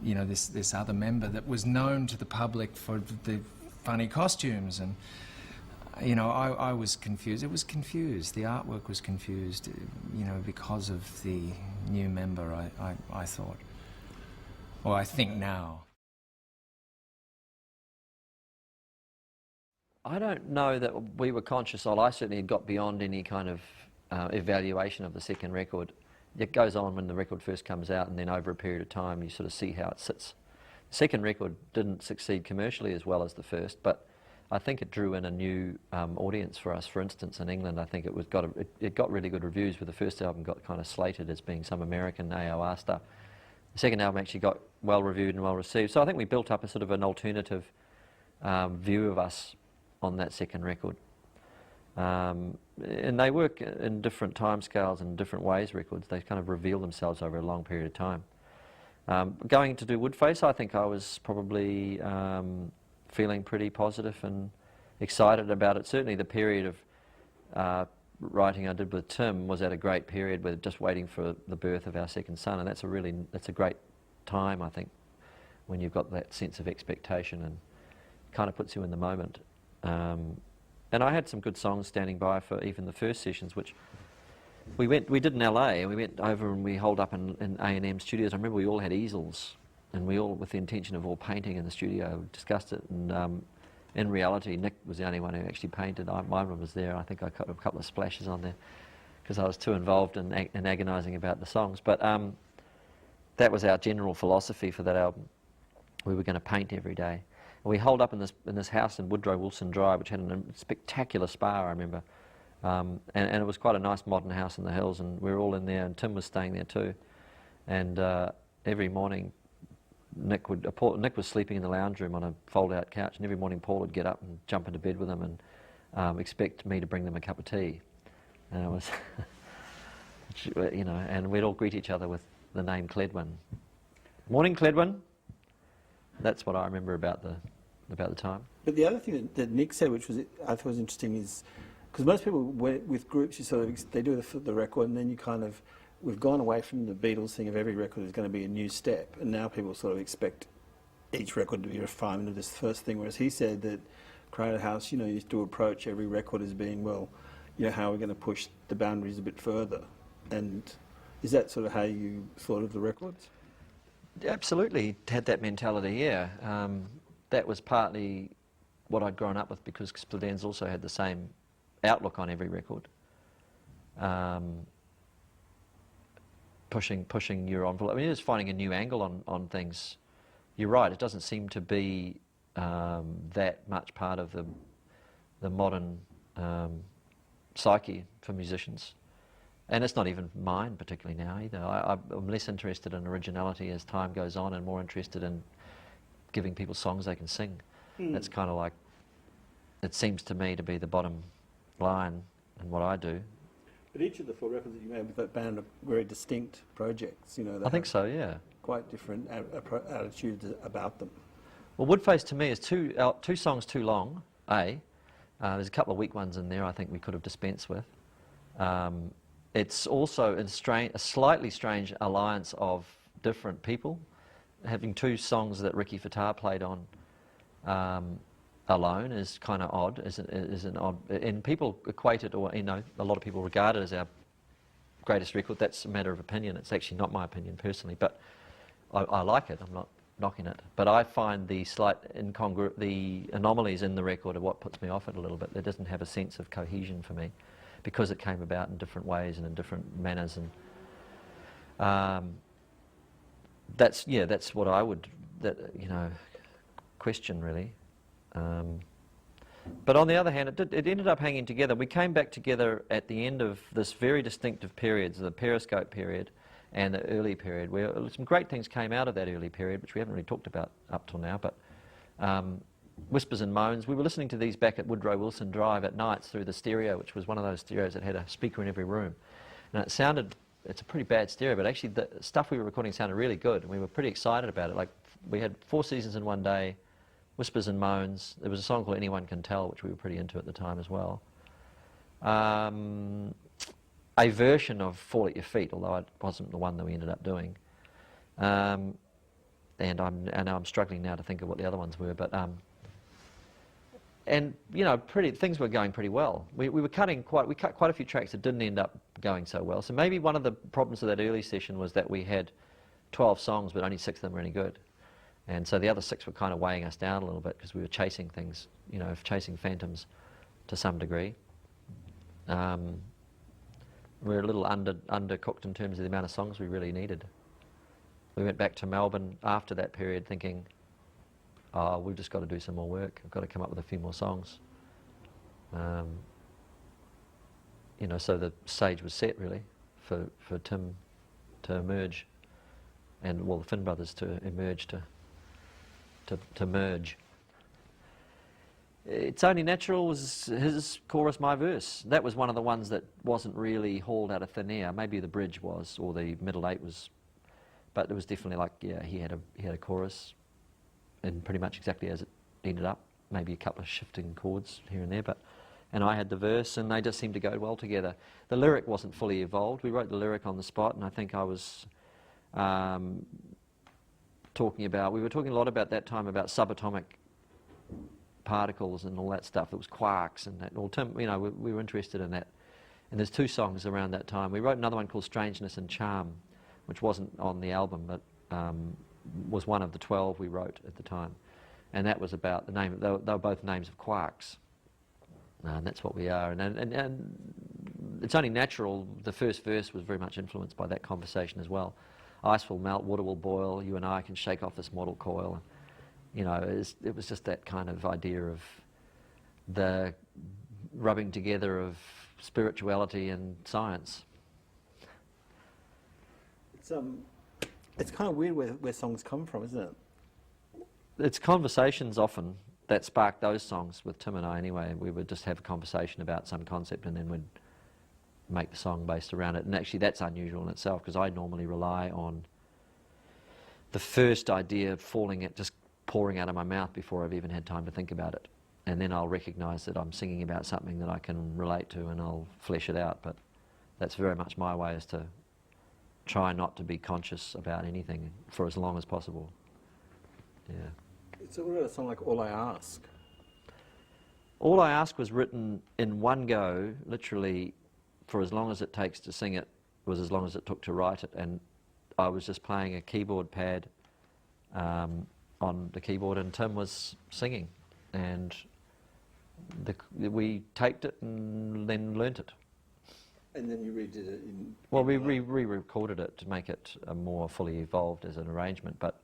you know, this other member that was known to the public for the funny costumes, and you know, I was confused. It was confused. The artwork was confused, you know, because of the new member. I thought, or I think now. I don't know that we were conscious of. I certainly had got beyond any kind of evaluation of the second record. It goes on when the record first comes out, and then over a period of time you sort of see how it sits. The second record didn't succeed commercially as well as the first, but I think it drew in a new audience for us. For instance, in England, I think it got really good reviews, where the first album got kind of slated as being some American AOR stuff. The second album actually got well reviewed and well received. So I think we built up a sort of an alternative view of us on that second record. And they work in different timescales and different ways, records. They kind of reveal themselves over a long period of time. Going to do Woodface, I think I was probably feeling pretty positive and excited about it. Certainly the period of writing I did with Tim was at a great period. We're just waiting for the birth of our second son, and that's a great time, I think, when you've got that sense of expectation and kind of puts you in the moment. And I had some good songs standing by for even the first sessions, which we did in LA, and we went over and we holed up in A&M studios. I remember we all had easels, and we all, with the intention of all painting in the studio, discussed it. And in reality, Nick was the only one who actually painted. My room was there. I think I cut a couple of splashes on there because I was too involved in agonising about the songs. But that was our general philosophy for that album. We were going to paint every day. And we holed up in this house in Woodrow Wilson Drive, which had a spectacular spa, I remember. And it was quite a nice modern house in the hills, and we were all in there, and Tim was staying there too. And every morning, Nick was sleeping in the lounge room on a fold-out couch, and every morning Paul would get up and jump into bed with him and expect me to bring them a cup of tea. And it was, you know, and we'd all greet each other with the name Cledwin. Morning, Cledwin. That's what I remember about the time. But the other thing that Nick said, which I thought was interesting, is because most people with groups, you sort of they do the record, and then you kind of we've gone away from the Beatles thing of every record is going to be a new step, and now people sort of expect each record to be a refinement of this first thing. Whereas he said that Crowded House, you know, used to approach every record as being, well, you know, how are we going to push the boundaries a bit further? And is that sort of how you thought of the records? Absolutely had that mentality, yeah. That was partly what I'd grown up with, because Split Enz also had the same outlook on every record. Pushing your envelope. I mean, just finding a new angle on things. You're right, it doesn't seem to be that much part of the modern psyche for musicians. And it's not even mine particularly now either. I'm less interested in originality as time goes on, and more interested in giving people songs they can sing. That's kind of like, it seems to me to be the bottom line in what I do. But each of the 4 records that you made with that band are very distinct projects, you know. I think so, yeah. Quite different attitudes about them. Well, Woodface to me is two songs too long, there's a couple of weak ones in there I think we could have dispensed with. It's also a slightly strange alliance of different people. Having 2 songs that Ricky Fattar played on alone is kind of odd, is an odd, and people equate it, or, you know, a lot of people regard it as our greatest record. That's a matter of opinion. It's actually not my opinion personally, but I like it. I'm not knocking it, but I find the slight the anomalies in the record are what puts me off it a little bit. It doesn't have a sense of cohesion for me, because it came about in different ways and in different manners, and that's what I would question really. But on the other hand, it ended up hanging together. We came back together at the end of this very distinctive periods, the Periscope period and the early period, where some great things came out of that early period, which we haven't really talked about up till now. But Whispers and Moans, we were listening to these back at Woodrow Wilson Drive at nights through the stereo, which was one of those stereos that had a speaker in every room. And it sounded, it's a pretty bad stereo, but actually the stuff we were recording sounded really good, and we were pretty excited about it. Like, we had 4 seasons in one day, Whispers and Moans. There was a song called Anyone Can Tell, which we were pretty into at the time as well. A version of Fall at Your Feet, although it wasn't the one that we ended up doing. And I'm struggling now to think of what the other ones were, but and you know, things were going pretty well. We cut quite a few tracks that didn't end up going so well. So maybe one of the problems of that early session was that we had 12 songs, but only 6 of them were any good. And so the other 6 were kind of weighing us down a little bit, because we were chasing things, you know, chasing phantoms to some degree. We were a little undercooked in terms of the amount of songs we really needed. We went back to Melbourne after that period thinking, oh, we've just got to do some more work. I've got to come up with a few more songs. You know, so the stage was set really for Tim to emerge, and well, the Finn brothers to emerge to merge. It's Only Natural was his chorus, my verse. That was one of the ones that wasn't really hauled out of thin air. Maybe the bridge was, or the middle eight was, but it was definitely like, yeah, he had a chorus, and pretty much exactly as it ended up. Maybe a couple of shifting chords here and there, and I had the verse, and they just seemed to go well together. The lyric wasn't fully evolved. We wrote the lyric on the spot, and I think I was we were talking a lot about that time about subatomic particles and all that stuff. It was quarks and that. We were interested in that. And there's 2 songs around that time. We wrote another one called Strangeness and Charm, which wasn't on the album, but was one of the 12 we wrote at the time. And that was about the name. They were both names of quarks. And that's what we are. And It's Only Natural, the first verse was very much influenced by that conversation as well. Ice will melt, water will boil, you and I can shake off this mortal coil. You know, it was just that kind of idea of the rubbing together of spirituality and science. It's kind of weird where songs come from, isn't it? It's conversations often that sparked those songs with Tim and I anyway. We would just have a conversation about some concept and then we'd make the song based around it. And actually that's unusual in itself, because I normally rely on the first idea just pouring out of my mouth before I've even had time to think about it. And then I'll recognise that I'm singing about something that I can relate to and I'll flesh it out. But that's very much my way, is to try not to be conscious about anything for as long as possible. Yeah. So what about a song like All I Ask? All I Ask was written in one go, literally, for as long as it takes to sing it was as long as it took to write it. And I was just playing a keyboard pad on the keyboard, and Tim was singing. And we taped it and then learnt it. And then you redid it in... Well, we re-recorded it to make it more fully evolved as an arrangement, but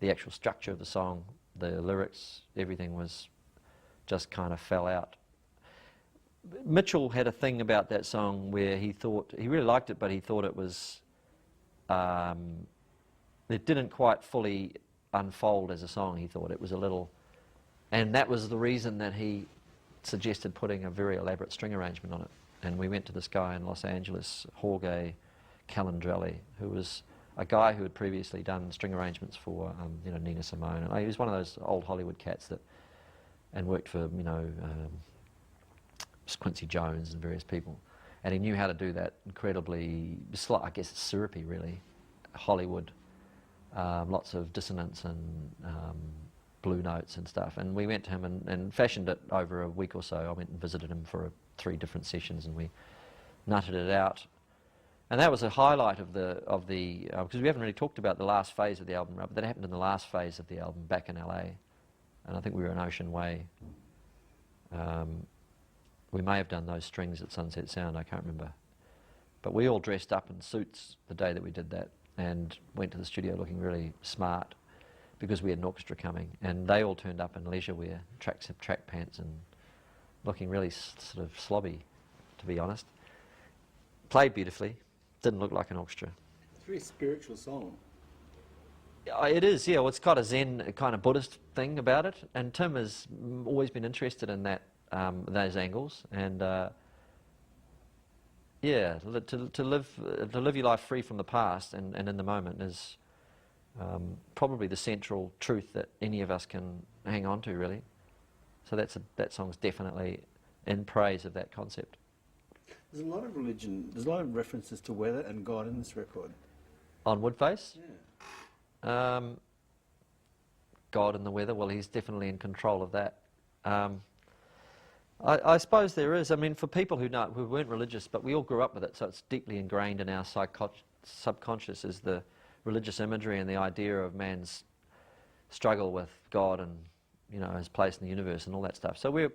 the actual structure of the song, the lyrics, everything was just kind of fell out. Mitchell had a thing about that song where he really liked it, but he thought it was, it didn't quite fully unfold as a song. He thought it was a little, and that was the reason that he suggested putting a very elaborate string arrangement on it. And we went to this guy in Los Angeles, Jorge Calandrelli, who was a guy who had previously done string arrangements for Nina Simone. And he was one of those old Hollywood cats and worked for Quincy Jones and various people. And he knew how to do that incredibly, I guess it's syrupy really, Hollywood, lots of dissonance and blue notes and stuff. And we went to him and fashioned it over a week or so. I went and visited him for 3 different sessions, and we nutted it out. And that was a highlight of the because we haven't really talked about the last phase of the album, but that happened in the last phase of the album back in LA, and I think we were in Ocean Way. We may have done those strings at Sunset Sound, I can't remember. But we all dressed up in suits the day that we did that and went to the studio looking really smart because we had an orchestra coming, and they all turned up in leisure wear, track pants, and looking really sort of slobby, to be honest. Played beautifully, didn't look like an orchestra. It's a very spiritual song. It is, yeah. Well, it's got a Zen, a kind of Buddhist thing about it, and Tim has always been interested in that, those angles, and yeah, to live your life free from the past and in the moment is probably the central truth that any of us can hang on to, really. So that song's definitely in praise of that concept. There's a lot of religion, there's a lot of references to weather and God in this record. On Woodface? Yeah. God and the weather, well, he's definitely in control of that. I suppose there is. I mean, for people who weren't religious, but we all grew up with it, so it's deeply ingrained in our subconscious, is the religious imagery and the idea of man's struggle with God and, his place in the universe and all that stuff. So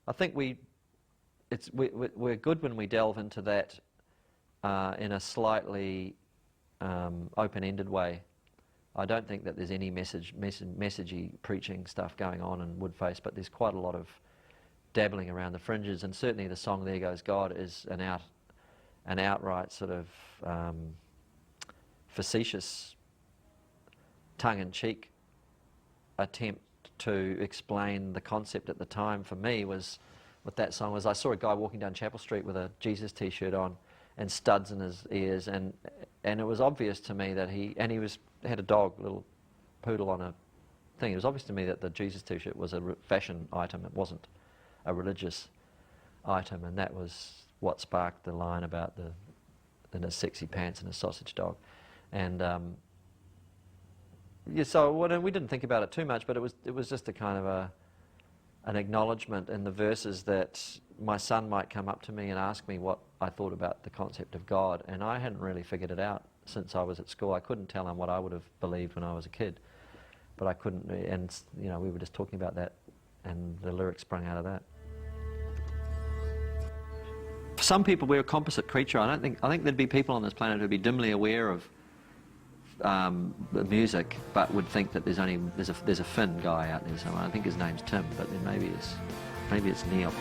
I think we're good when we delve into that in a slightly open-ended way. I don't think that there's any messagey preaching stuff going on in Woodface, but there's quite a lot of dabbling around the fringes, and certainly the song "There Goes God" is an outright sort of facetious, tongue-in-cheek attempt to explain the concept at the time for me was, with that song, was I saw a guy walking down Chapel Street with a Jesus t-shirt on and studs in his ears, and it was obvious to me that he had a dog, a little poodle on a thing. It was obvious to me that the Jesus t-shirt was a fashion item. It wasn't a religious item, and that was what sparked the line about the sexy pants and a sausage dog. And yeah, so we didn't think about it too much, but it was just a kind of an acknowledgement in the verses that my son might come up to me and ask me what I thought about the concept of God, and I hadn't really figured it out since I was at school. I couldn't tell him what I would have believed when I was a kid, but I couldn't, and you know, we were just talking about that, and the lyrics sprung out of that. For some people, we're a composite creature. I think there'd be people on this planet who'd be dimly aware of the music, but would think that there's a Finn guy out there somewhere. I think his name's Tim, but then maybe it's Neil.